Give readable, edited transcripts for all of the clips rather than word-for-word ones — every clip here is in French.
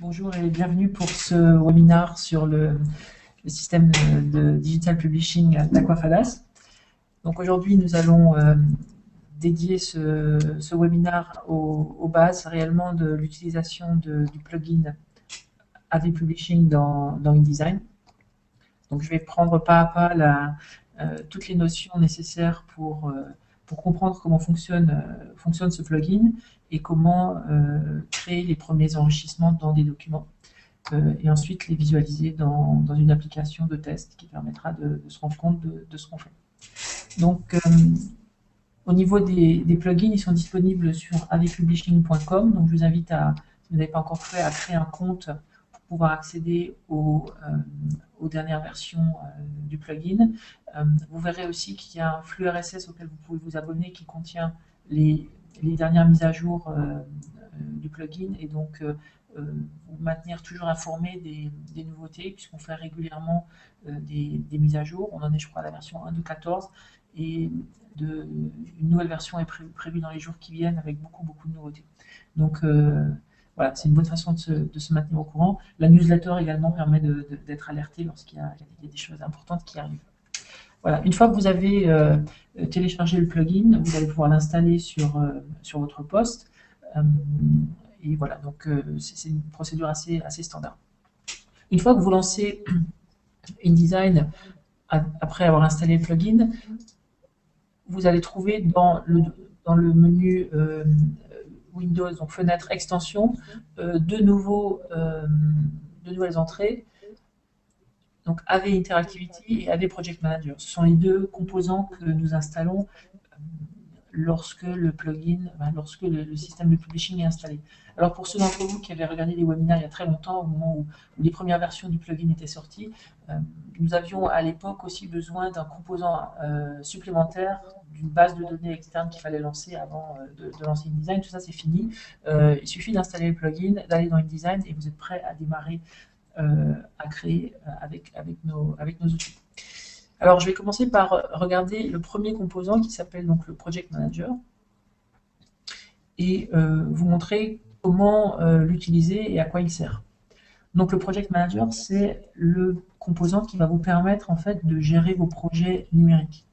Bonjour et bienvenue pour ce webinaire sur le système de digital publishing d'Aquafadas. Donc aujourd'hui, nous allons dédier ce webinaire aux bases réellement de l'utilisation du plugin AV Publishing dans InDesign. Donc je vais prendre pas à pas toutes les notions nécessaires pour comprendre comment fonctionne ce plugin et comment créer les premiers enrichissements dans des documents. Et ensuite les visualiser dans une application de test qui permettra de se rendre compte de ce qu'on fait. Donc, au niveau des plugins, ils sont disponibles sur avpublishing.com. Donc, je vous invite si vous n'avez pas encore fait, à créer un compte pour pouvoir accéder aux dernières versions du plugin. Vous verrez aussi qu'il y a un flux RSS auquel vous pouvez vous abonner qui contient les dernières mises à jour du plugin et donc vous maintenir toujours informé des nouveautés puisqu'on fait régulièrement des mises à jour. On en est, je crois, à la version 1.2.14 et une nouvelle version est prévue dans les jours qui viennent avec beaucoup de nouveautés. Donc voilà, c'est une bonne façon de se maintenir au courant. La newsletter également permet d'être alerté lorsqu'il y a des choses importantes qui arrivent. Voilà, une fois que vous avez téléchargé le plugin, vous allez pouvoir l'installer sur votre poste. Et voilà, donc c'est une procédure assez standard. Une fois que vous lancez InDesign, après avoir installé le plugin, vous allez trouver dans le menu Windows, donc fenêtre extension, deux nouvelles entrées, donc AV Interactivity et AV Project Manager. Ce sont les deux composants que nous installons lorsque le système de publishing est installé. Alors pour ceux d'entre vous qui avaient regardé les webinaires il y a très longtemps, au moment où les premières versions du plugin étaient sorties, nous avions à l'époque aussi besoin d'un composant supplémentaire, d'une base de données externe qu'il fallait lancer avant de lancer InDesign. Tout ça c'est fini. Il suffit d'installer le plugin, d'aller dans InDesign et vous êtes prêt à démarrer à créer avec nos outils. Alors, je vais commencer par regarder le premier composant qui s'appelle donc le Project Manager et vous montrer comment l'utiliser et à quoi il sert. Donc, le Project Manager, c'est le composant qui va vous permettre en fait de gérer vos projets numériques.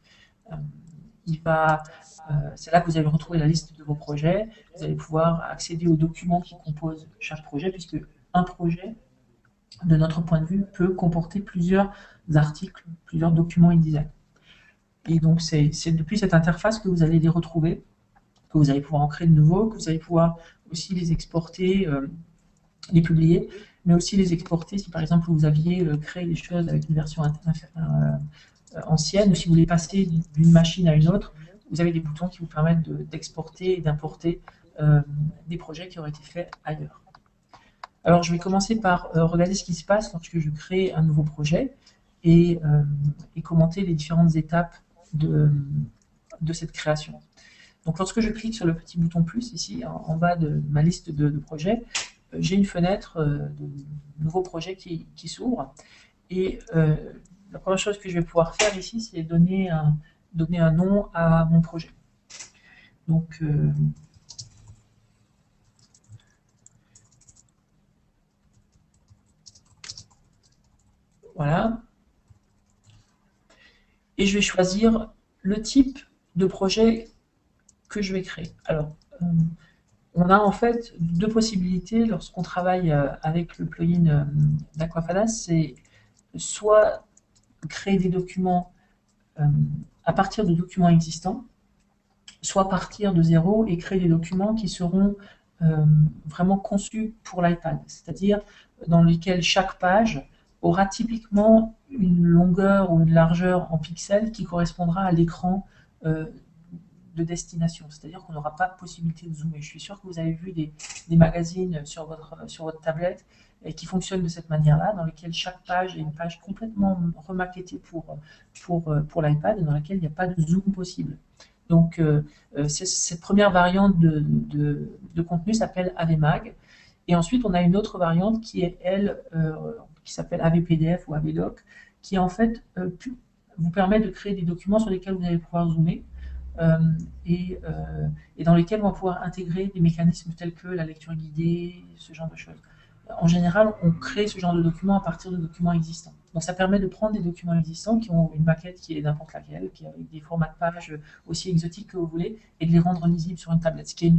C'est là que vous allez retrouver la liste de vos projets. Vous allez pouvoir accéder aux documents qui composent chaque projet, puisque un projet, de notre point de vue, peut comporter plusieurs articles, plusieurs documents InDesign. Et donc, c'est depuis cette interface que vous allez les retrouver, que vous allez pouvoir en créer de nouveaux, que vous allez pouvoir aussi les exporter, les publier, mais aussi les exporter si par exemple vous aviez créé des choses avec une version ancienne, ou si vous voulez passer d'une machine à une autre, vous avez des boutons qui vous permettent d'exporter et d'importer des projets qui auraient été faits ailleurs. Alors, je vais commencer par regarder ce qui se passe lorsque je crée un nouveau projet et commenter les différentes étapes de cette création. Donc, lorsque je clique sur le petit bouton plus ici, en bas de ma liste de projets, j'ai une fenêtre de nouveaux projets qui s'ouvre. Et la première chose que je vais pouvoir faire ici, c'est donner un nom à mon projet. Donc, voilà. Et je vais choisir le type de projet que je vais créer. Alors, on a en fait deux possibilités lorsqu'on travaille avec le plugin d'Aquafadas, c'est soit créer des documents à partir de documents existants, soit partir de zéro et créer des documents qui seront vraiment conçus pour l'iPad, c'est-à-dire dans lesquels chaque page aura typiquement une longueur ou une largeur en pixels qui correspondra à l'écran de destination, c'est-à-dire qu'on n'aura pas possibilité de zoomer. Je suis sûr que vous avez vu des magazines sur votre tablette qui fonctionnent de cette manière-là, dans lesquels chaque page est une page complètement remaquettée pour l'iPad, dans laquelle il n'y a pas de zoom possible. Donc, cette première variante de contenu s'appelle AVMag. Et ensuite, on a une autre variante qui est, elle, qui s'appelle AVPDF ou AVDoc, qui en fait vous permet de créer des documents sur lesquels vous allez pouvoir zoomer et dans lesquels on va pouvoir intégrer des mécanismes tels que la lecture guidée, ce genre de choses. en général, on crée ce genre de documents à partir de documents existants. Donc ça permet de prendre des documents existants qui ont une maquette qui est n'importe laquelle, qui a des formats de pages aussi exotiques que vous voulez, et de les rendre lisibles sur une tablette, ce qui est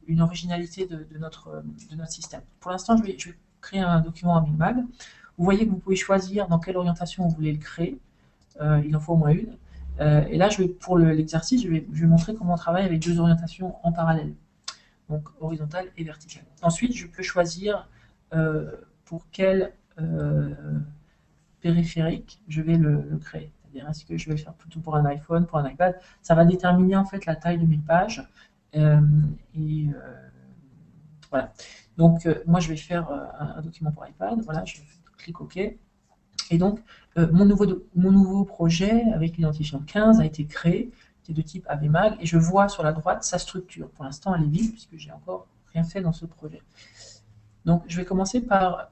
une originalité de notre système. Pour l'instant, je vais créer un document en Big Vous voyez que vous pouvez choisir dans quelle orientation vous voulez le créer. Il en faut au moins une. Et là, pour l'exercice, je vais montrer comment on travaille avec deux orientations en parallèle, donc horizontale et verticale. Ensuite, je peux choisir pour quel périphérique je vais le créer. C'est-à-dire, est-ce que je vais le faire plutôt pour un iPhone, pour un iPad? Ça va déterminer en fait la taille de mes pages. Voilà. Donc, moi, je vais faire un document pour iPad. Voilà, je clique OK. Et donc, mon nouveau projet avec l'identifiant 15 a été créé, c'est de type AVMag, et je vois sur la droite sa structure. Pour l'instant, elle est vide, puisque j'ai encore rien fait dans ce projet. Donc, je vais commencer par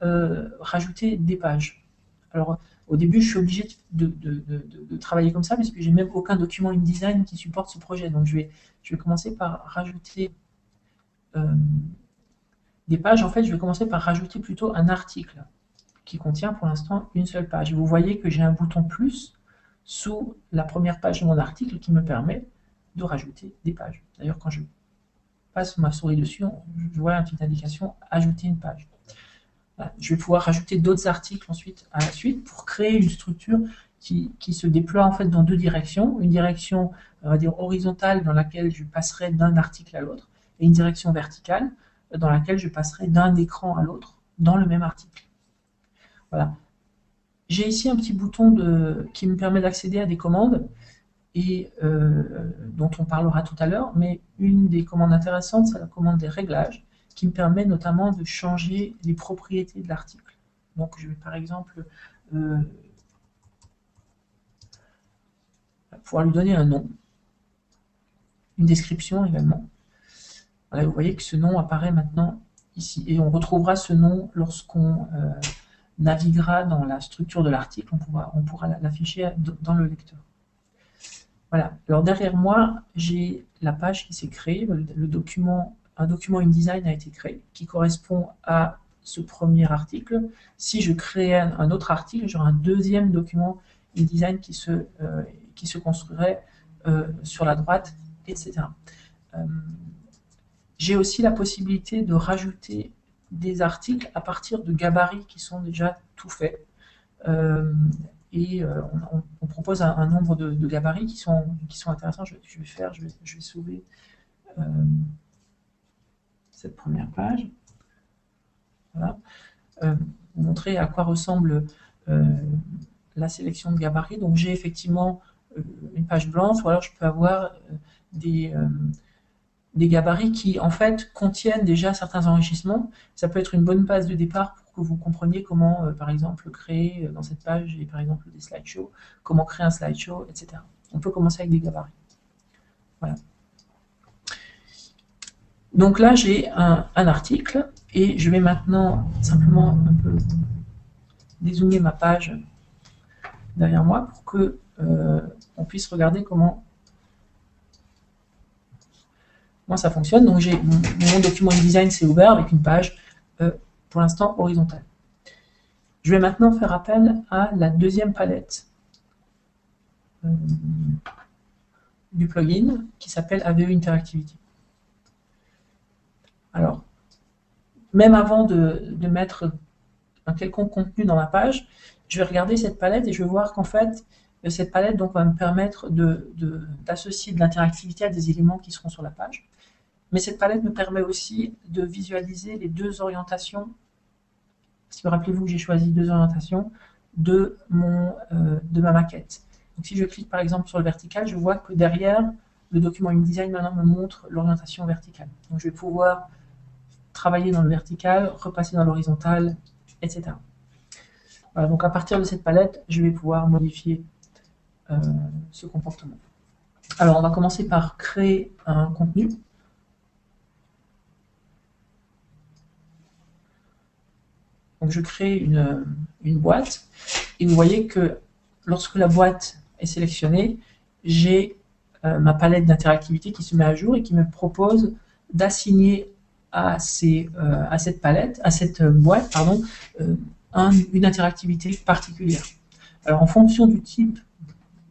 rajouter des pages. Alors, au début, je suis obligé de travailler comme ça, puisque j'ai même aucun document InDesign qui supporte ce projet. Donc, je vais commencer par rajouter des pages. En fait, je vais commencer par rajouter plutôt un article qui contient pour l'instant une seule page. Vous voyez que j'ai un bouton plus sous la première page de mon article qui me permet de rajouter des pages. D'ailleurs, quand je passe ma souris dessus, je vois une petite indication « Ajouter une page ». Voilà. Je vais pouvoir rajouter d'autres articles ensuite à la suite pour créer une structure qui se déploie en fait dans deux directions. Une direction, on va dire, horizontale dans laquelle je passerai d'un article à l'autre, et une direction verticale dans laquelle je passerai d'un écran à l'autre dans le même article. Voilà. J'ai ici un petit bouton qui me permet d'accéder à des commandes et dont on parlera tout à l'heure, mais une des commandes intéressantes, c'est la commande des réglages, qui me permet notamment de changer les propriétés de l'article. Donc je vais par exemple pouvoir lui donner un nom, une description également. Voilà, vous voyez que ce nom apparaît maintenant ici, et on retrouvera ce nom lorsqu'on naviguera dans la structure de l'article, on pourra l'afficher dans le lecteur. Voilà, alors derrière moi, j'ai la page qui s'est créée, un document InDesign a été créé, qui correspond à ce premier article. Si je crée un autre article, j'aurai un deuxième document InDesign qui se construirait sur la droite, etc. J'ai aussi la possibilité de rajouter des articles à partir de gabarits qui sont déjà tout faits. On propose un nombre de gabarits qui sont intéressants. Je vais sauver cette première page. Voilà. Vous montrer à quoi ressemble la sélection de gabarits. Donc j'ai effectivement une page blanche, ou alors je peux avoir des gabarits qui en fait contiennent déjà certains enrichissements. Ça peut être une bonne base de départ pour que vous compreniez comment, par exemple, créer dans cette page, et par exemple des slideshows, comment créer un slideshow, etc. On peut commencer avec des gabarits. Voilà. Donc là, j'ai un article, et je vais maintenant simplement un peu dézoomer ma page derrière moi pour que on puisse regarder comment ça fonctionne. Donc j'ai mon document InDesign s'est ouvert avec une page pour l'instant horizontale. Je vais maintenant faire appel à la deuxième palette du plugin qui s'appelle AVE Interactivity. Alors, même avant de mettre un quelconque contenu dans ma page, je vais regarder cette palette et je vais voir qu'en fait, cette palette donc, va me permettre d'associer de l'interactivité à des éléments qui seront sur la page. Mais cette palette me permet aussi de visualiser les deux orientations, parce que rappelez-vous que j'ai choisi deux orientations de ma maquette. Donc si je clique par exemple sur le vertical, je vois que derrière, le document InDesign maintenant me montre l'orientation verticale. Donc je vais pouvoir travailler dans le vertical, repasser dans l'horizontal, etc. Voilà, donc à partir de cette palette, je vais pouvoir modifier ce comportement. Alors on va commencer par créer un contenu. Donc je crée une boîte, et vous voyez que lorsque la boîte est sélectionnée, j'ai ma palette d'interactivité qui se met à jour et qui me propose d'assigner à cette palette, à cette boîte, pardon, une interactivité particulière. Alors en fonction du type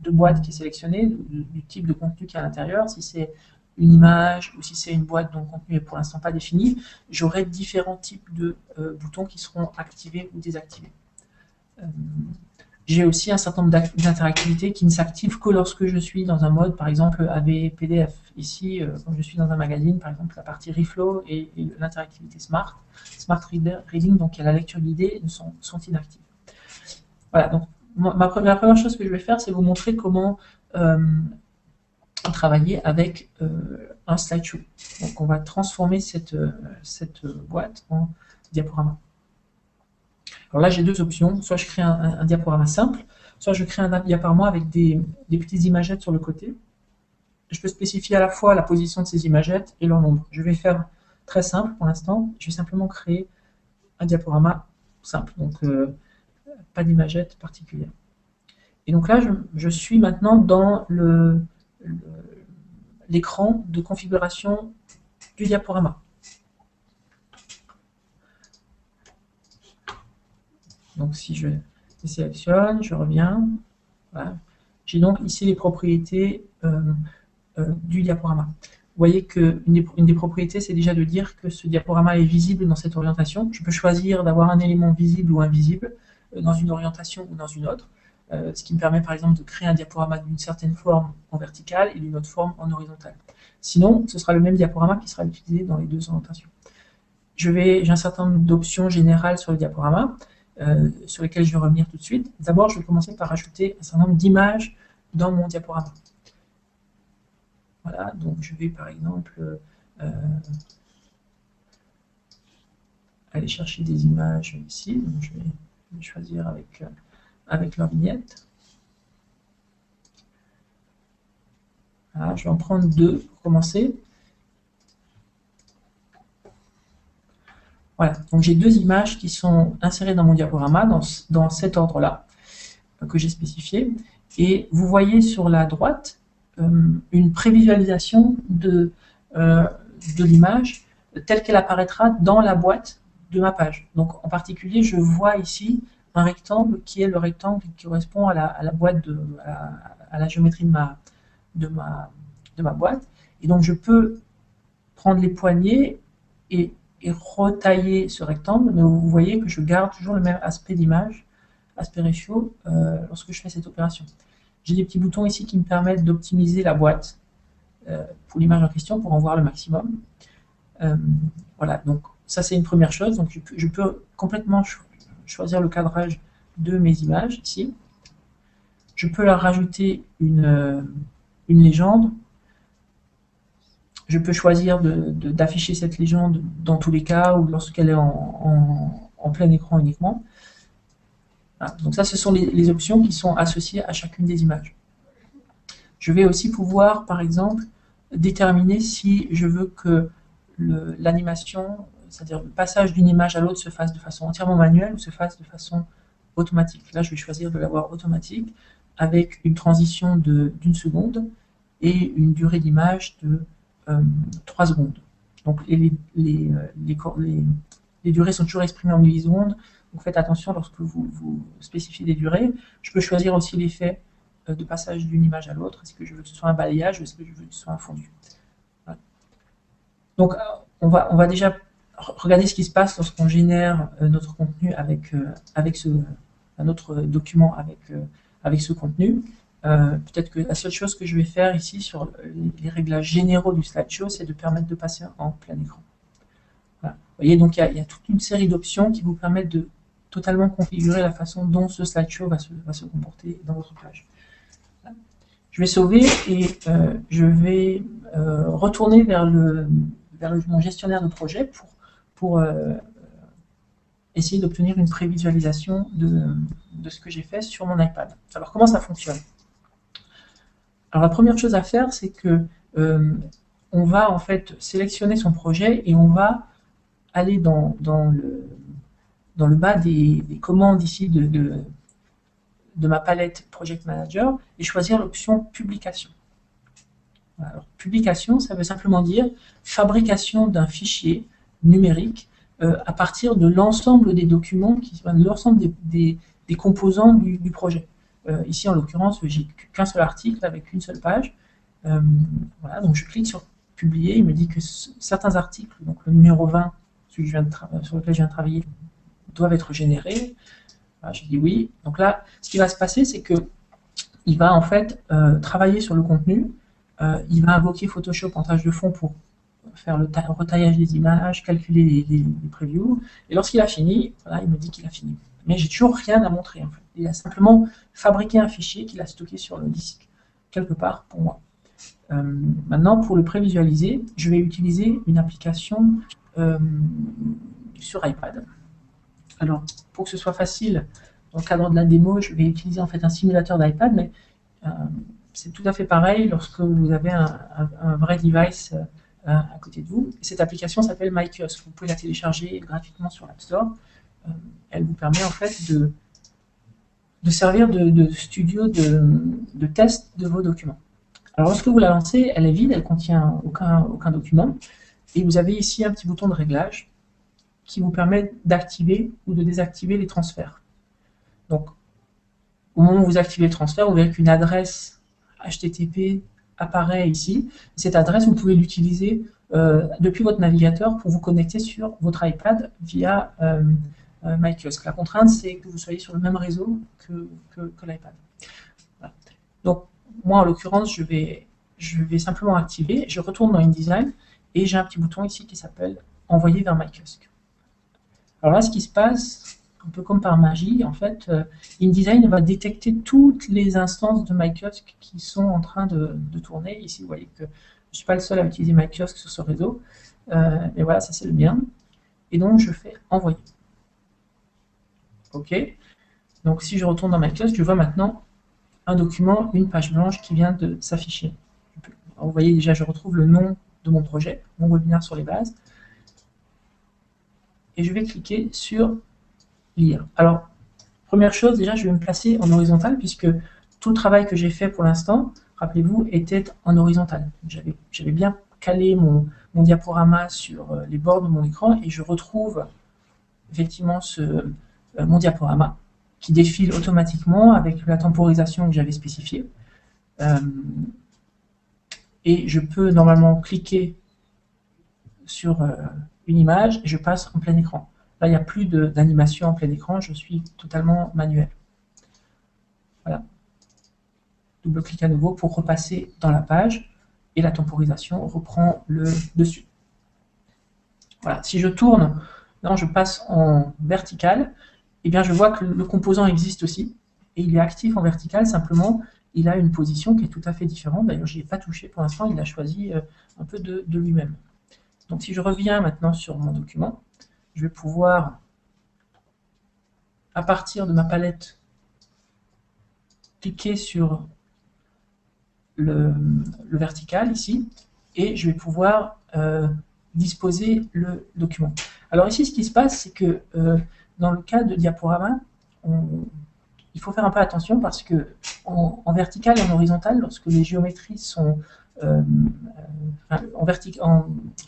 de boîte qui est sélectionnée, du type de contenu qui est à l'intérieur, si c'est une image ou si c'est une boîte dont le contenu est pour l'instant pas défini, j'aurai différents types de boutons qui seront activés ou désactivés. J'ai aussi un certain nombre d'interactivités qui ne s'activent que lorsque je suis dans un mode, par exemple, AV PDF. Ici, quand je suis dans un magazine, par exemple, la partie Reflow et l'interactivité Smart Reading, donc il y a la lecture guidée, sont inactives. Voilà, donc la première chose que je vais faire, c'est vous montrer comment travailler avec un slideshow. Donc on va transformer cette boîte en diaporama. Alors là, j'ai deux options. Soit je crée un diaporama simple, soit je crée un diaporama avec des petites imagettes sur le côté. Je peux spécifier à la fois la position de ces imagettes et leur nombre. Je vais faire très simple pour l'instant. Je vais simplement créer un diaporama simple, donc pas d'imagette particulière. Et donc là, je suis maintenant dans l'écran de configuration du diaporama. Donc si je sélectionne, je reviens, voilà. J'ai donc ici les propriétés du diaporama. Vous voyez qu'une des propriétés, c'est déjà de dire que ce diaporama est visible dans cette orientation. Je peux choisir d'avoir un élément visible ou invisible dans une orientation ou dans une autre, ce qui me permet par exemple de créer un diaporama d'une certaine forme en verticale et d'une autre forme en horizontale. Sinon, ce sera le même diaporama qui sera utilisé dans les deux orientations. J'ai un certain nombre d'options générales sur le diaporama, sur lesquelles je vais revenir tout de suite. D'abord, je vais commencer par ajouter un certain nombre d'images dans mon diaporama. Voilà, donc je vais par exemple aller chercher des images ici. Donc je vais choisir avec leur vignette. Voilà, je vais en prendre deux pour commencer. Voilà, donc j'ai deux images qui sont insérées dans mon diaporama, dans cet ordre-là, que j'ai spécifié. Et vous voyez sur la droite une prévisualisation de l'image telle qu'elle apparaîtra dans la boîte de ma page. Donc en particulier, je vois ici un rectangle qui est le rectangle qui correspond à la boîte, à la géométrie de ma boîte. Et donc je peux prendre les poignées et retailler ce rectangle, mais vous voyez que je garde toujours le même aspect d'image, aspect ratio, lorsque je fais cette opération. J'ai des petits boutons ici qui me permettent d'optimiser la boîte pour l'image en question, pour en voir le maximum. Voilà, donc ça c'est une première chose. Donc je peux complètement choisir le cadrage de mes images ici. Je peux leur rajouter une légende. Je peux choisir d'afficher cette légende dans tous les cas ou lorsqu'elle est en plein écran uniquement. Voilà. Donc ça, ce sont les options qui sont associées à chacune des images. Je vais aussi pouvoir, par exemple, déterminer si je veux que l'animation, c'est-à-dire le passage d'une image à l'autre, se fasse de façon entièrement manuelle ou se fasse de façon automatique. Là, je vais choisir de l'avoir automatique avec une transition d'une seconde et une durée d'image de 3 secondes. Donc les durées sont toujours exprimées en millisecondes, donc faites attention lorsque vous spécifiez des durées. Je peux choisir aussi l'effet de passage d'une image à l'autre. Est-ce que je veux que ce soit un balayage ou est-ce que je veux que ce soit un fondu? Voilà. Donc on va déjà regarder ce qui se passe lorsqu'on génère notre contenu avec un autre document avec ce contenu. Peut-être que la seule chose que je vais faire ici sur les réglages généraux du slideshow, c'est de permettre de passer en plein écran. Voilà. Vous voyez, donc il y a toute une série d'options qui vous permettent de totalement configurer la façon dont ce slideshow va se comporter dans votre page. Voilà. Je vais sauver et je vais retourner vers mon gestionnaire de projet pour essayer d'obtenir une prévisualisation de ce que j'ai fait sur mon iPad. Alors comment ça fonctionne? Alors la première chose à faire, c'est que on va en fait sélectionner son projet et on va aller dans le bas des commandes ici de ma palette Project Manager et choisir l'option Publication. Alors, publication, ça veut simplement dire fabrication d'un fichier numérique à partir de l'ensemble des documents, de l'ensemble des composants du projet. Ici, en l'occurrence, j'ai qu'un seul article avec une seule page. Voilà, donc je clique sur publier, il me dit que certains articles, donc le numéro 20, celui que sur lequel je viens de travailler, doivent être générés. Voilà, je dis oui. Donc là, ce qui va se passer, c'est que il va en fait travailler sur le contenu. Il va invoquer Photoshop en tâche de fond pour faire le retaillage des images, calculer les previews. Et lorsqu'il a fini, voilà, il me dit qu'il a fini. Mais j'ai toujours rien à montrer en fait. Il a simplement fabriqué un fichier qu'il a stocké sur le disque quelque part pour moi. Maintenant, pour le prévisualiser, je vais utiliser une application sur iPad. Alors, pour que ce soit facile, dans le cadre de la démo, je vais utiliser en fait un simulateur d'iPad, mais c'est tout à fait pareil lorsque vous avez un vrai device à côté de vous. Cette application s'appelle MyKiosk. Vous pouvez la télécharger gratuitement sur l'App Store. Elle vous permet en fait de servir de studio de test de vos documents. Alors lorsque vous la lancez, elle est vide, elle contient aucun document. Et vous avez ici un petit bouton de réglage qui vous permet d'activer ou de désactiver les transferts. Donc, au moment où vous activez le transfert, vous verrez qu'une adresse HTTP apparaît ici. Cette adresse, vous pouvez l'utiliser depuis votre navigateur pour vous connecter sur votre iPad via MyKiosk. La contrainte, c'est que vous soyez sur le même réseau que l'iPad. Voilà. Donc, moi, en l'occurrence, je vais simplement activer. Je retourne dans InDesign et j'ai un petit bouton ici qui s'appelle « Envoyer vers MyKiosk ». Alors là, ce qui se passe, un peu comme par magie, en fait, InDesign va détecter toutes les instances de MyKiosk qui sont en train de tourner. Ici, vous voyez que je ne suis pas le seul à utiliser MyKiosk sur ce réseau. Mais voilà, ça c'est le mien. Et donc, je fais « Envoyer ». OK. Donc, si je retourne dans MyKiosk, je vois maintenant un document, une page blanche qui vient de s'afficher. Vous voyez déjà, je retrouve le nom de mon projet, mon webinaire sur les bases. Et je vais cliquer sur lire. Alors, première chose, déjà, je vais me placer en horizontal puisque tout le travail que j'ai fait pour l'instant, rappelez-vous, était en horizontal. J'avais bien calé mon diaporama sur les bords de mon écran et je retrouve effectivement mon diaporama qui défile automatiquement avec la temporisation que j'avais spécifiée. Et je peux normalement cliquer sur une image et je passe en plein écran. Là, il n'y a plus d'animation en plein écran, je suis totalement manuel. Voilà. Double-clic à nouveau pour repasser dans la page et la temporisation reprend le dessus. Voilà. Si je tourne, là, je passe en vertical, eh bien, je vois que le composant existe aussi et il est actif en vertical, simplement il a une position qui est tout à fait différente. D'ailleurs, je n'y ai pas touché pour l'instant, il a choisi un peu de lui-même. Donc si je reviens maintenant sur mon document, je vais pouvoir, à partir de ma palette, cliquer sur le vertical ici, et je vais pouvoir disposer le document. Alors ici, ce qui se passe, c'est que dans le cas de diaporama, il faut faire un peu attention parce que en vertical et en horizontal, lorsque les géométries sont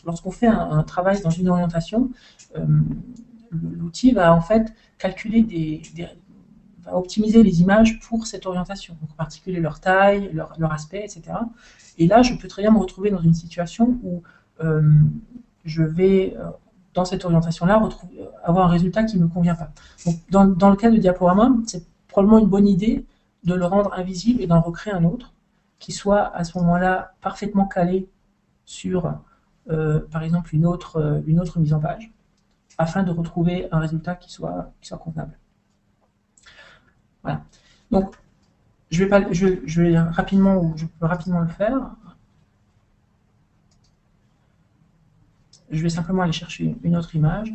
lorsqu'on fait un travail dans une orientation, l'outil va en fait calculer va optimiser les images pour cette orientation, donc en particulier leur taille, leur aspect, etc. Et là, je peux très bien me retrouver dans une situation où je vais, dans cette orientation-là, avoir un résultat qui ne me convient pas. Donc, dans le cas de diaporama, c'est probablement une bonne idée de le rendre invisible et d'en recréer un autre qui soit à ce moment-là parfaitement calé sur, par exemple, une autre mise en page, afin de retrouver un résultat qui soit convenable. Voilà. Donc, je peux rapidement le faire. Je vais simplement aller chercher une autre image.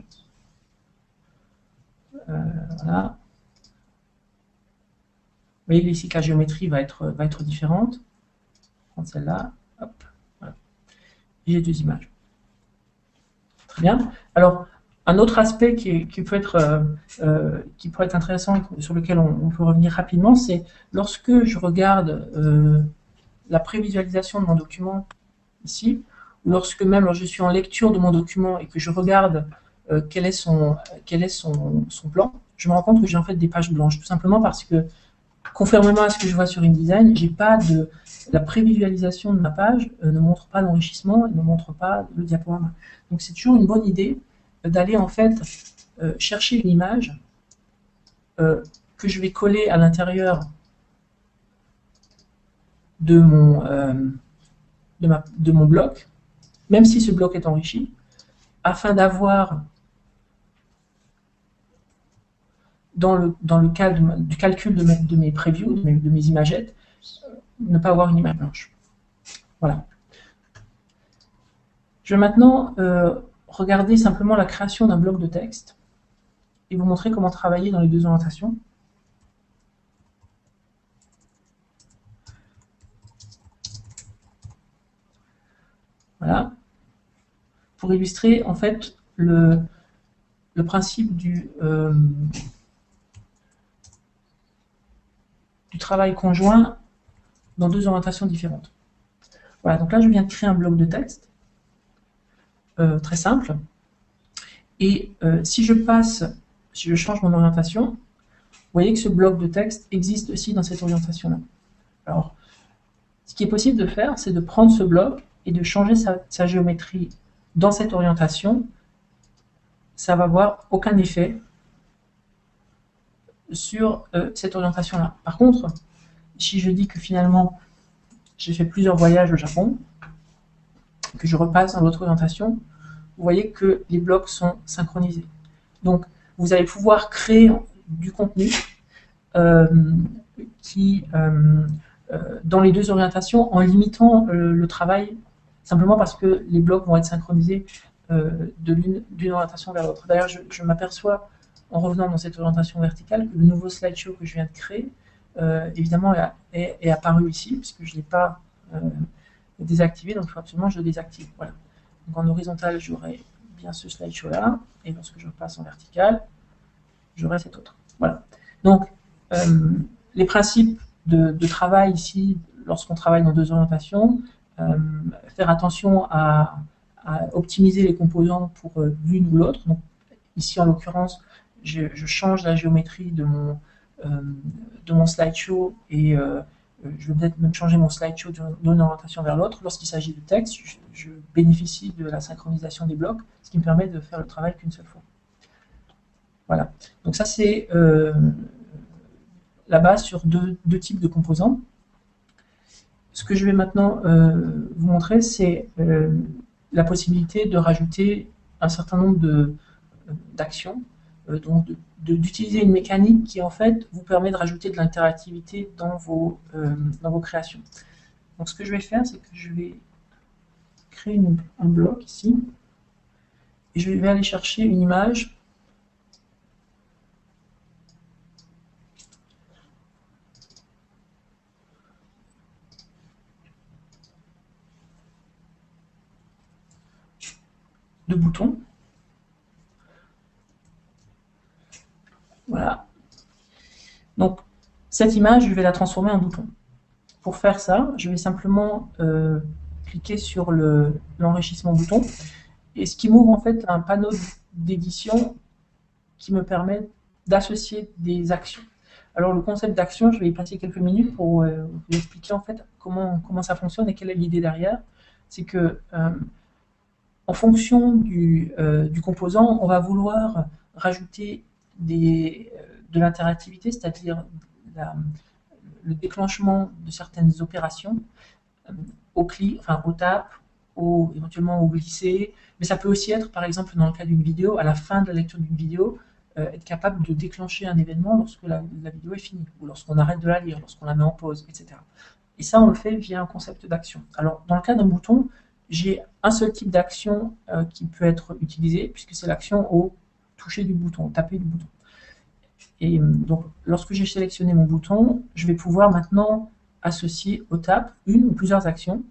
Voilà. Vous voyez ici que la géométrie va être différente. Prendre celle-là, hop, voilà. J'ai deux images. Très bien. Alors, un autre aspect qui pourrait être intéressant, sur lequel on peut revenir rapidement, c'est lorsque je regarde la prévisualisation de mon document ici, lorsque même lorsque je suis en lecture de mon document et que je regarde quel est son plan, je me rends compte que j'ai en fait des pages blanches, tout simplement parce que, conformément à ce que je vois sur InDesign, j'ai pas de la prévisualisation de ma page ne montre pas l'enrichissement, ne montre pas le diaporama. Donc c'est toujours une bonne idée d'aller en fait chercher une image que je vais coller à l'intérieur de mon bloc, même si ce bloc est enrichi, afin d'avoir, dans le cadre du calcul de mes previews, de mes imagettes, ne pas avoir une image blanche. Voilà. Je vais maintenant regarder simplement la création d'un bloc de texte et vous montrer comment travailler dans les deux orientations. Voilà. Pour illustrer en fait le principe du travail conjoint dans deux orientations différentes. Voilà, donc là je viens de créer un bloc de texte très simple. Et si je change mon orientation, vous voyez que ce bloc de texte existe aussi dans cette orientation-là. Alors, ce qui est possible de faire, c'est de prendre ce bloc et de changer sa géométrie dans cette orientation. Ça va avoir aucun effet sur cette orientation-là. Par contre, si je dis que finalement, j'ai fait plusieurs voyages au Japon, que je repasse dans l'autre orientation, vous voyez que les blocs sont synchronisés. Donc, vous allez pouvoir créer du contenu dans les deux orientations en limitant le travail, simplement parce que les blocs vont être synchronisés d'une orientation vers l'autre. D'ailleurs, je m'aperçois, en revenant dans cette orientation verticale, que le nouveau slideshow que je viens de créer, évidemment, est apparu ici, puisque je ne l'ai pas désactivé, donc il faut absolument que je le désactive. Voilà. Donc en horizontal, j'aurai bien ce slideshow-là, et lorsque je repasse en vertical, j'aurai cet autre. Voilà. Donc, les principes de travail ici, lorsqu'on travaille dans deux orientations, faire attention à optimiser les composants pour l'une ou l'autre. Donc, ici, en l'occurrence, je change la géométrie de mon slideshow et je vais peut-être même changer mon slideshow d'une orientation vers l'autre. Lorsqu'il s'agit de texte, je bénéficie de la synchronisation des blocs, ce qui me permet de faire le travail qu'une seule fois. Voilà. Donc ça, c'est la base sur deux types de composants. Ce que je vais maintenant vous montrer, c'est la possibilité de rajouter un certain nombre d'actions, donc d'utiliser une mécanique qui en fait vous permet de rajouter de l'interactivité dans vos créations. Donc ce que je vais faire, c'est que je vais créer un bloc ici, et je vais aller chercher une image de bouton. Voilà. Donc, cette image, je vais la transformer en bouton. Pour faire ça, je vais simplement cliquer sur l'enrichissement bouton, et ce qui m'ouvre en fait un panneau d'édition qui me permet d'associer des actions. Alors, le concept d'action, je vais y passer quelques minutes pour vous expliquer en fait comment ça fonctionne et quelle est l'idée derrière. C'est que en fonction du composant, on va vouloir rajouter de l'interactivité, c'est-à-dire le déclenchement de certaines opérations au clic, enfin au tap, éventuellement au glisser, mais ça peut aussi être, par exemple, dans le cas d'une vidéo, à la fin de la lecture d'une vidéo, être capable de déclencher un événement lorsque la vidéo est finie, ou lorsqu'on arrête de la lire, lorsqu'on la met en pause, etc. Et ça, on le fait via un concept d'action. Alors, dans le cas d'un bouton, j'ai un seul type d'action qui peut être utilisé, puisque c'est l'action au toucher du bouton, au taper du bouton. Et donc, lorsque j'ai sélectionné mon bouton, je vais pouvoir maintenant associer au tap une ou plusieurs actions.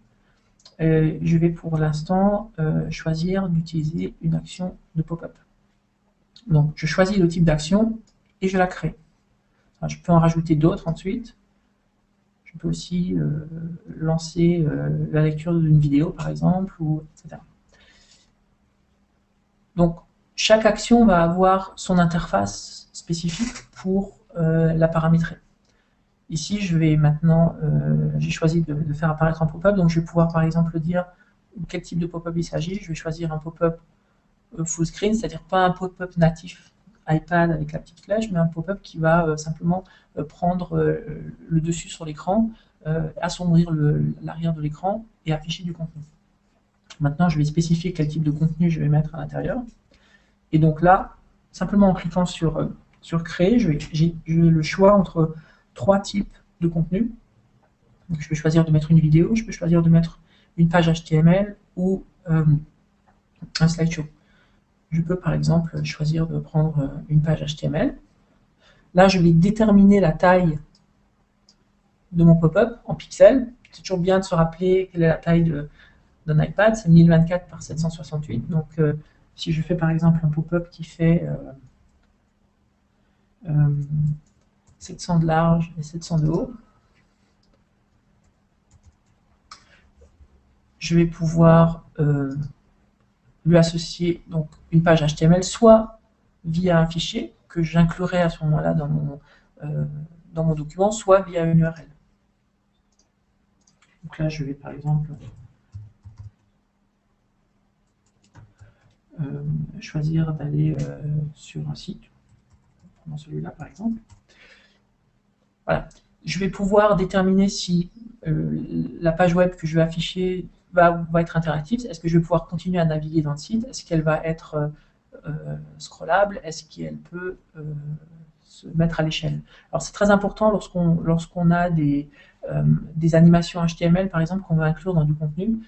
Je vais pour l'instant choisir d'utiliser une action de pop-up. Donc, je choisis le type d'action et je la crée. Alors, je peux en rajouter d'autres ensuite. Je peux aussi lancer la lecture d'une vidéo, par exemple, ou etc. Donc, chaque action va avoir son interface spécifique pour la paramétrer. Ici, je vais maintenant, j'ai choisi de faire apparaître un pop-up, donc je vais pouvoir par exemple dire quel type de pop-up il s'agit. Je vais choisir un pop-up full screen, c'est-à-dire pas un pop-up natif iPad avec la petite flèche, mais un pop-up qui va simplement prendre le dessus sur l'écran, assombrir l'arrière de l'écran et afficher du contenu. Maintenant, je vais spécifier quel type de contenu je vais mettre à l'intérieur. Et donc là, simplement en cliquant sur créer, j'ai le choix entre 3 types de contenus. Donc, je peux choisir de mettre une vidéo, je peux choisir de mettre une page HTML ou un slideshow. Je peux par exemple choisir de prendre une page HTML. Là, je vais déterminer la taille de mon pop-up en pixels. C'est toujours bien de se rappeler quelle est la taille d'un iPad, c'est 1024 par 768. Donc, si je fais par exemple un pop-up qui fait 700 de large et 700 de haut, je vais pouvoir lui associer donc une page HTML, soit via un fichier que j'inclurai à ce moment-là dans mon document, soit via une URL. Donc là, je vais par exemple choisir d'aller sur un site, prenons celui-là par exemple. Voilà. Je vais pouvoir déterminer si la page web que je vais afficher va être interactive. Est-ce que je vais pouvoir continuer à naviguer dans le site? Est-ce qu'elle va être scrollable? Est-ce qu'elle peut se mettre à l'échelle? Alors c'est très important lorsqu'on a des animations HTML par exemple qu'on veut inclure dans du contenu.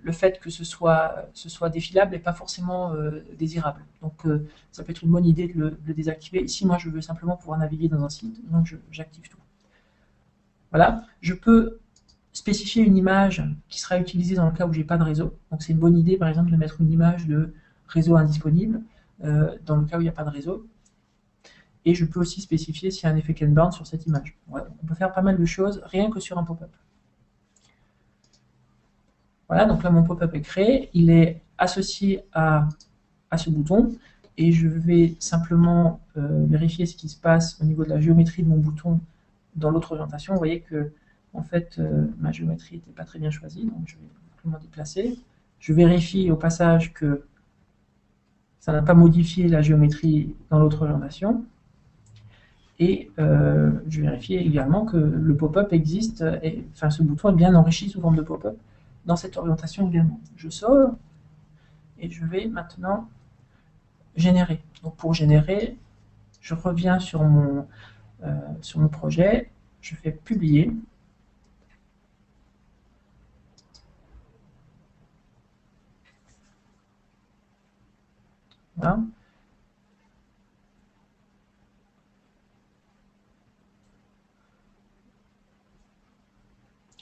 Le fait que ce soit défilable n'est pas forcément désirable. Donc ça peut être une bonne idée de le désactiver. Ici, moi, je veux simplement pouvoir naviguer dans un site, donc j'active tout. Voilà. Je peux spécifier une image qui sera utilisée dans le cas où j'ai pas de réseau. Donc c'est une bonne idée, par exemple, de mettre une image de réseau indisponible dans le cas où il n'y a pas de réseau. Et je peux aussi spécifier s'il y a un effet Ken Burn sur cette image. Ouais, on peut faire pas mal de choses rien que sur un pop-up. Voilà, donc là mon pop-up est créé, il est associé à ce bouton et je vais simplement vérifier ce qui se passe au niveau de la géométrie de mon bouton dans l'autre orientation. Vous voyez que en fait ma géométrie n'était pas très bien choisie, donc je vais simplement déplacer. Je vérifie au passage que ça n'a pas modifié la géométrie dans l'autre orientation. Et je vérifie également que le pop-up existe, enfin ce bouton est bien enrichi sous forme de pop-up dans cette orientation également. Je sors et je vais maintenant générer. Donc pour générer, je reviens sur mon projet, je fais publier. Voilà.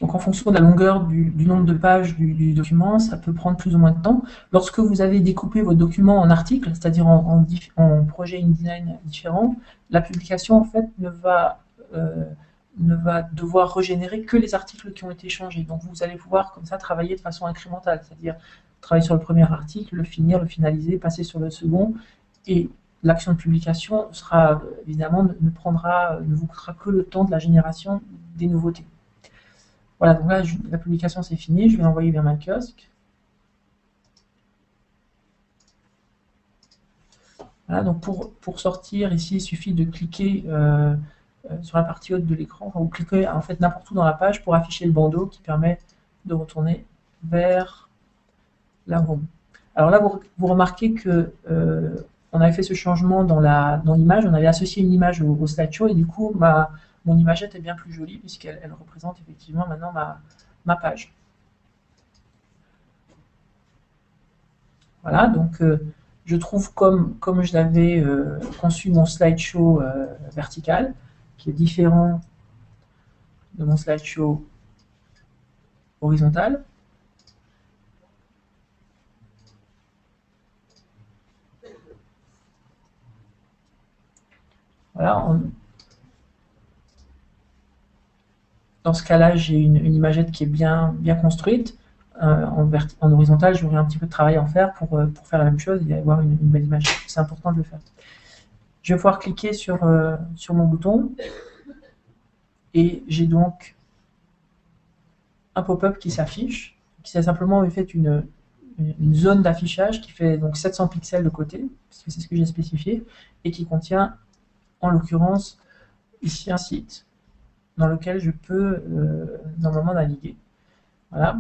Donc en fonction de la longueur du nombre de pages du document, ça peut prendre plus ou moins de temps. Lorsque vous avez découpé votre document en articles, c'est-à-dire en projets InDesign différents, la publication en fait ne va devoir régénérer que les articles qui ont été changés. Donc vous allez pouvoir comme ça travailler de façon incrémentale, c'est-à-dire travailler sur le premier article, le finir, le finaliser, passer sur le second, et l'action de publication sera évidemment ne vous coûtera que le temps de la génération des nouveautés. Voilà, donc là, la publication c'est fini, je vais l'envoyer vers ma kiosque. Voilà, donc pour sortir, ici, il suffit de cliquer sur la partie haute de l'écran, enfin, vous cliquez en fait n'importe où dans la page pour afficher le bandeau qui permet de retourner vers la home. Alors là, vous remarquez que on avait fait ce changement dans l'image, on avait associé une image au slideshow et du coup, mon imagette est bien plus jolie puisqu'elle représente effectivement maintenant ma page. Voilà, donc je trouve comme je l'avais conçu mon slideshow vertical, qui est différent de mon slideshow horizontal. Voilà, Dans ce cas-là, j'ai une imagette qui est bien construite. En horizontal, j'aurai un petit peu de travail à en faire pour faire la même chose et avoir une belle image. C'est important de le faire. Je vais pouvoir cliquer sur mon bouton et j'ai donc un pop-up qui s'affiche, qui s'est simplement fait une zone d'affichage qui fait donc 700 pixels de côté, parce que c'est ce que j'ai spécifié, et qui contient, en l'occurrence, ici un site dans lequel je peux normalement naviguer. Voilà.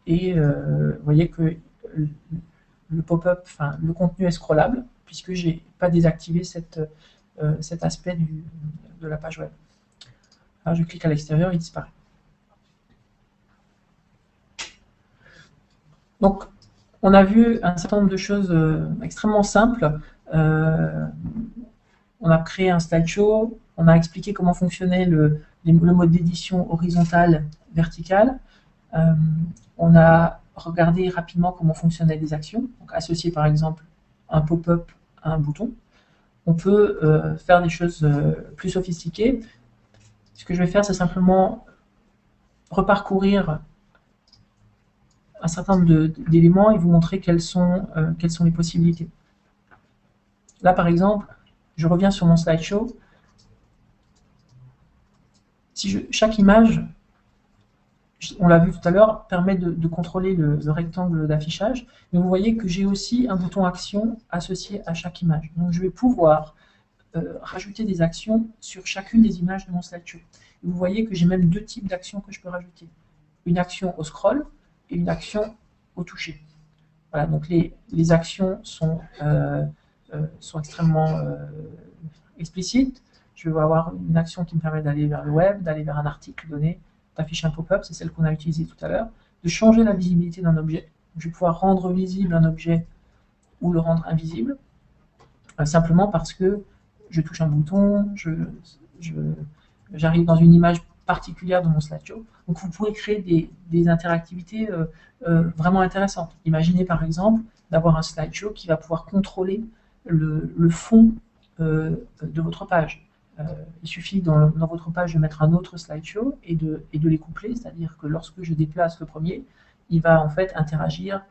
Et vous voyez que le pop-up, enfin le contenu est scrollable, puisque j'ai pas désactivé cet aspect de la page web. Alors je clique à l'extérieur, il disparaît. Donc, on a vu un certain nombre de choses extrêmement simples. On a créé un slideshow, on a expliqué comment fonctionnait le mode d'édition horizontal, vertical. On a regardé rapidement comment fonctionnaient les actions, donc associer par exemple un pop-up à un bouton. On peut faire des choses plus sophistiquées. Ce que je vais faire, c'est simplement reparcourir un certain nombre d'éléments et vous montrer quelles sont les possibilités. Là, par exemple, je reviens sur mon slideshow. Chaque image, on l'a vu tout à l'heure, permet de contrôler le rectangle d'affichage. Mais vous voyez que j'ai aussi un bouton action associé à chaque image. Donc je vais pouvoir rajouter des actions sur chacune des images de mon slideshow. Et vous voyez que j'ai même deux types d'actions que je peux rajouter. Une action au scroll et une action au toucher. Voilà, donc les actions sont extrêmement explicites. Je vais avoir une action qui me permet d'aller vers le web, d'aller vers un article donné, d'afficher un pop-up, c'est celle qu'on a utilisée tout à l'heure, de changer la visibilité d'un objet. Je vais pouvoir rendre visible un objet ou le rendre invisible, simplement parce que je touche un bouton, j'arrive dans une image particulière de mon slideshow. Donc vous pouvez créer des interactivités vraiment intéressantes. Imaginez par exemple d'avoir un slideshow qui va pouvoir contrôler le fond de votre page. Il suffit dans votre page de mettre un autre slideshow et de les coupler, c'est-à-dire que lorsque je déplace le premier, il va en fait interagir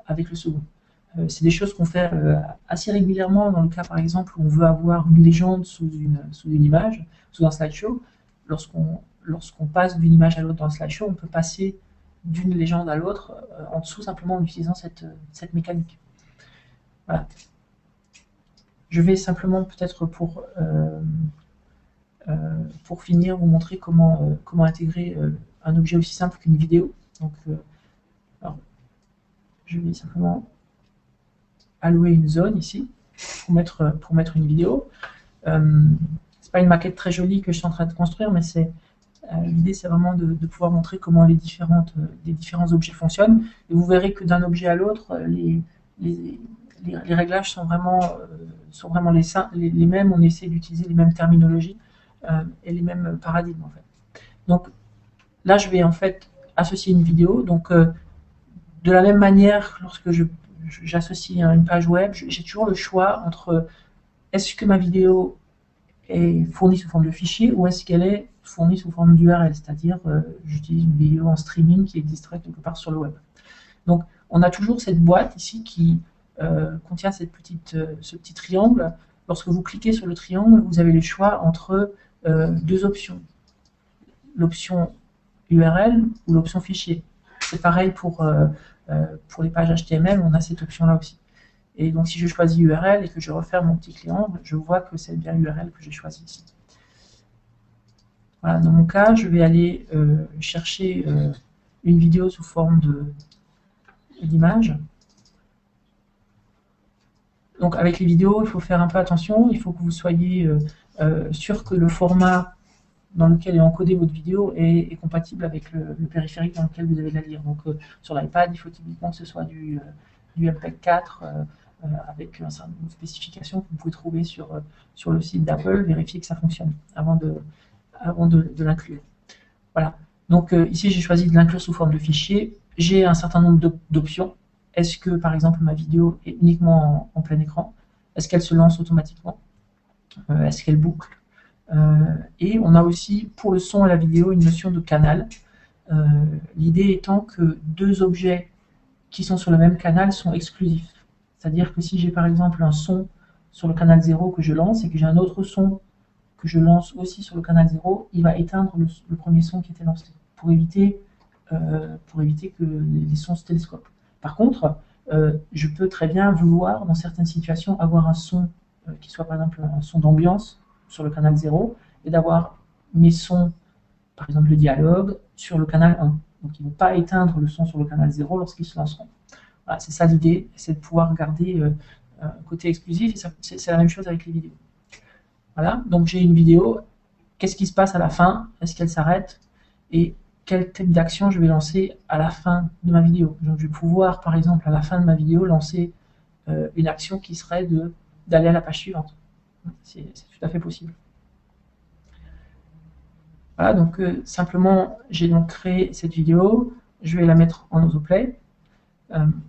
avec le second. C'est des choses qu'on fait assez régulièrement dans le cas par exemple où on veut avoir une légende sous une image, sous un slideshow. Lorsqu'on passe d'une image à l'autre dans le slideshow, on peut passer d'une légende à l'autre en dessous simplement en utilisant cette mécanique. Voilà. Je vais simplement peut-être pour finir vous montrer comment intégrer un objet aussi simple qu'une vidéo. Donc, alors, je vais simplement allouer une zone ici pour mettre une vidéo. C'est pas une maquette très jolie que je suis en train de construire, mais l'idée c'est vraiment de pouvoir montrer comment les différents objets fonctionnent. Et vous verrez que d'un objet à l'autre, les réglages sont vraiment les mêmes. On essaie d'utiliser les mêmes terminologies et les mêmes paradigmes en fait. Donc là, je vais en fait associer une vidéo. Donc de la même manière, lorsque j'associe une page web, j'ai toujours le choix entre est-ce que ma vidéo est fournie sous forme de fichier ou est-ce qu'elle est fournie sous forme d'URL, c'est-à-dire j'utilise une vidéo en streaming qui existerait quelque part sur le web. Donc on a toujours cette boîte ici qui contient ce petit triangle. Lorsque vous cliquez sur le triangle, vous avez le choix entre deux options. L'option URL ou l'option fichier. C'est pareil pour les pages HTML, on a cette option-là aussi. Et donc si je choisis URL et que je referme mon petit triangle, je vois que c'est bien URL que j'ai choisi ici. Voilà, dans mon cas, je vais aller chercher une vidéo sous forme d'image. Donc avec les vidéos, il faut faire un peu attention, il faut que vous soyez sûr que le format dans lequel est encodée votre vidéo est compatible avec le périphérique dans lequel vous allez la lire. Donc sur l'iPad, il faut typiquement que ce soit du MPEG 4 avec une spécification que vous pouvez trouver sur le site d'Apple, vérifier que ça fonctionne avant de l'inclure. Voilà. Donc ici, j'ai choisi de l'inclure sous forme de fichier. J'ai un certain nombre d'options. Est-ce que, par exemple, ma vidéo est uniquement en plein écran? Est-ce qu'elle se lance automatiquement? Est-ce qu'elle boucle? Et on a aussi pour le son et la vidéo une notion de canal. L'idée étant que deux objets qui sont sur le même canal sont exclusifs. C'est-à-dire que si j'ai par exemple un son sur le canal 0 que je lance et que j'ai un autre son que je lance aussi sur le canal 0, il va éteindre le premier son qui était lancé pour éviter que les sons se télescopent. Par contre, je peux très bien vouloir, dans certaines situations, avoir un son qui soit par exemple un son d'ambiance sur le canal 0 et d'avoir mes sons, par exemple le dialogue, sur le canal 1. Donc ils ne vont pas éteindre le son sur le canal 0 lorsqu'ils se lanceront. Voilà, c'est ça l'idée, c'est de pouvoir garder un côté exclusif, et c'est la même chose avec les vidéos. Voilà, donc j'ai une vidéo, qu'est-ce qui se passe à la fin? Est-ce qu'elle s'arrête? Et quel type d'action je vais lancer à la fin de ma vidéo? Donc je vais pouvoir, par exemple, à la fin de ma vidéo, lancer une action qui serait d'aller à la page suivante. C'est tout à fait possible. Voilà, donc simplement, j'ai donc créé cette vidéo, je vais la mettre en autoplay.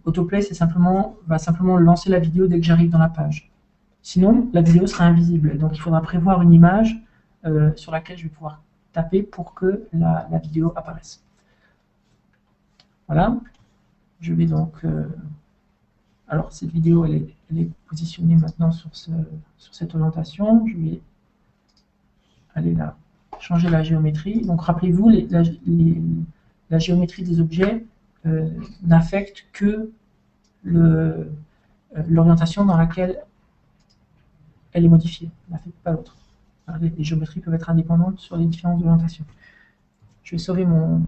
Autoplay, va simplement lancer la vidéo dès que j'arrive dans la page. Sinon, la vidéo sera invisible. Donc, il faudra prévoir une image sur laquelle je vais pouvoir taper pour que la vidéo apparaisse. Voilà. Je vais donc... alors, cette vidéo, elle est positionnée maintenant sur cette orientation. Je vais aller là, changer la géométrie. Donc, rappelez-vous, la géométrie des objets n'affecte que l'orientation dans laquelle elle est modifiée, n'affecte pas l'autre. Les géométries peuvent être indépendantes sur les différentes orientations. Je vais sauver mon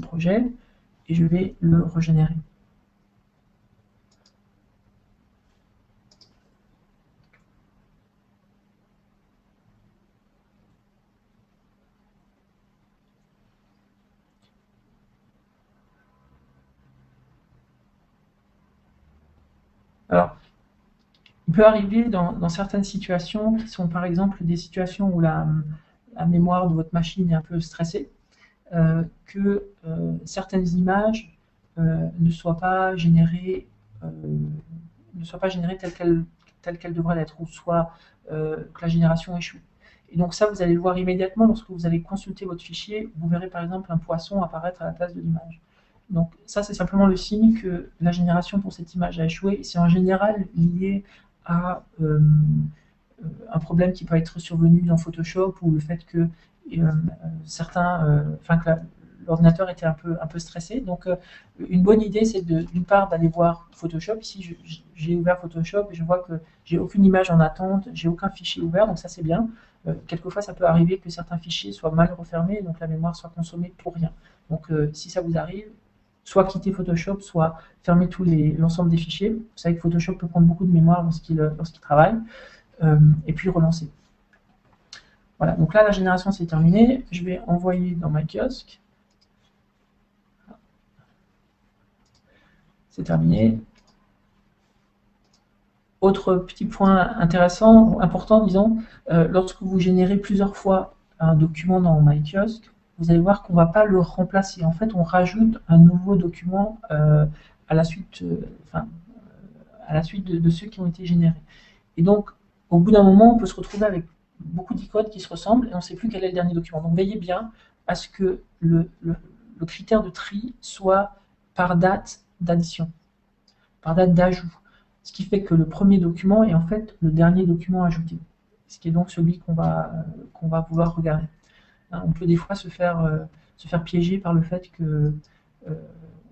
projet et je vais le régénérer. Alors, il peut arriver dans certaines situations qui sont par exemple des situations où la mémoire de votre machine est un peu stressée, que certaines images ne soient pas générées telles qu'elles devraient l'être, ou soit que la génération échoue. Et donc ça, vous allez le voir immédiatement lorsque vous allez consulter votre fichier. Vous verrez par exemple un poisson apparaître à la place de l'image. Donc ça, c'est simplement le signe que la génération pour cette image a échoué. C'est en général lié à un problème qui peut être survenu dans Photoshop, ou le fait que l'ordinateur était un peu stressé. Donc une bonne idée, c'est d'une part d'aller voir Photoshop. Ici, j'ai ouvert Photoshop et je vois que j'ai aucune image en attente, j'ai aucun fichier ouvert, donc ça c'est bien. Quelquefois, ça peut arriver que certains fichiers soient mal refermés, donc la mémoire soit consommée pour rien. Donc si ça vous arrive, soit quitter Photoshop, soit fermer l'ensemble des fichiers. Vous savez que Photoshop peut prendre beaucoup de mémoire lorsqu'il travaille, et puis relancer. Voilà, donc là la génération c'est terminé. Je vais envoyer dans MyKiosque. C'est terminé. Autre petit point intéressant, important, disons, lorsque vous générez plusieurs fois un document dans MyKiosque, vous allez voir qu'on ne va pas le remplacer. En fait, on rajoute un nouveau document à la suite de ceux qui ont été générés. Et donc, au bout d'un moment, on peut se retrouver avec beaucoup d'icônes qui se ressemblent et on ne sait plus quel est le dernier document. Donc, veillez bien à ce que le critère de tri soit par date d'addition, par date d'ajout. Ce qui fait que le premier document est en fait le dernier document ajouté, ce qui est donc celui qu'on va vouloir regarder. On peut des fois se faire piéger par le fait que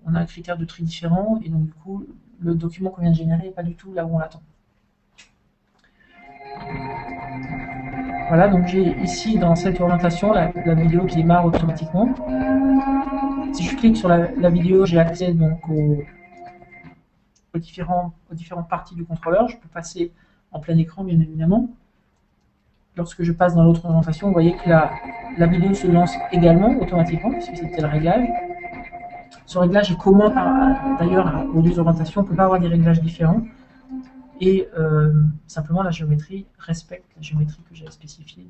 on a un critère de tri différent, et donc du coup le document qu'on vient de générer n'est pas du tout là où on l'attend. Voilà, donc j'ai ici dans cette orientation la vidéo qui démarre automatiquement. Si je clique sur la vidéo, j'ai accès donc aux différentes parties du contrôleur. Je peux passer en plein écran, bien évidemment. Lorsque je passe dans l'autre orientation, vous voyez que la vidéo se lance également automatiquement, puisque c'était le réglage. Ce réglage est commun d'ailleurs aux deux orientations. On ne peut pas avoir des réglages différents. Et simplement, la géométrie respecte la géométrie que j'ai spécifiée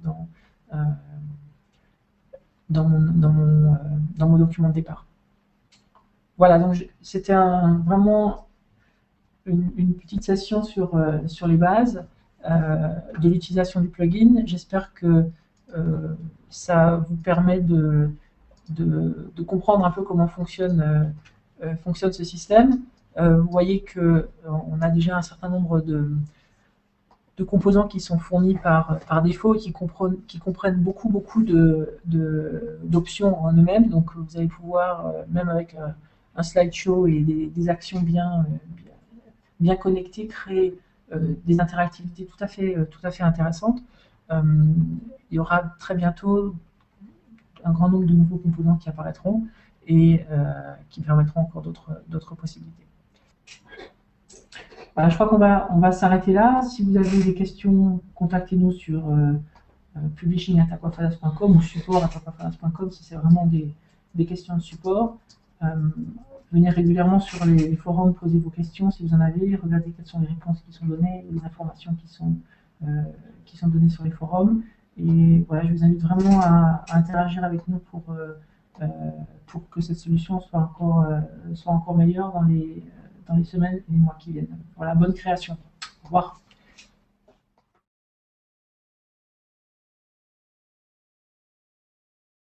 dans mon document de départ. Voilà, donc c'était vraiment une petite session sur les bases. de l'utilisation du plugin. J'espère que ça vous permet de comprendre un peu comment fonctionne ce système. Vous voyez qu'on a déjà un certain nombre de composants qui sont fournis par défaut et qui comprennent beaucoup d'options en eux-mêmes. Donc vous allez pouvoir, même avec un slideshow et des actions bien connectées, créer des interactivités tout à fait intéressantes. Il y aura très bientôt un grand nombre de nouveaux composants qui apparaîtront et qui permettront encore d'autres possibilités. Voilà, je crois qu'on va s'arrêter là. Si vous avez des questions, contactez-nous sur publishing@aquafadas.com ou support@aquafadas.com si c'est vraiment des questions de support. Venez régulièrement sur les forums, posez vos questions si vous en avez, regardez quelles sont les réponses qui sont données, les informations qui sont données sur les forums. Et voilà, je vous invite vraiment à interagir avec nous pour que cette solution soit encore meilleure dans les semaines et les mois qui viennent. Voilà, bonne création. Au revoir.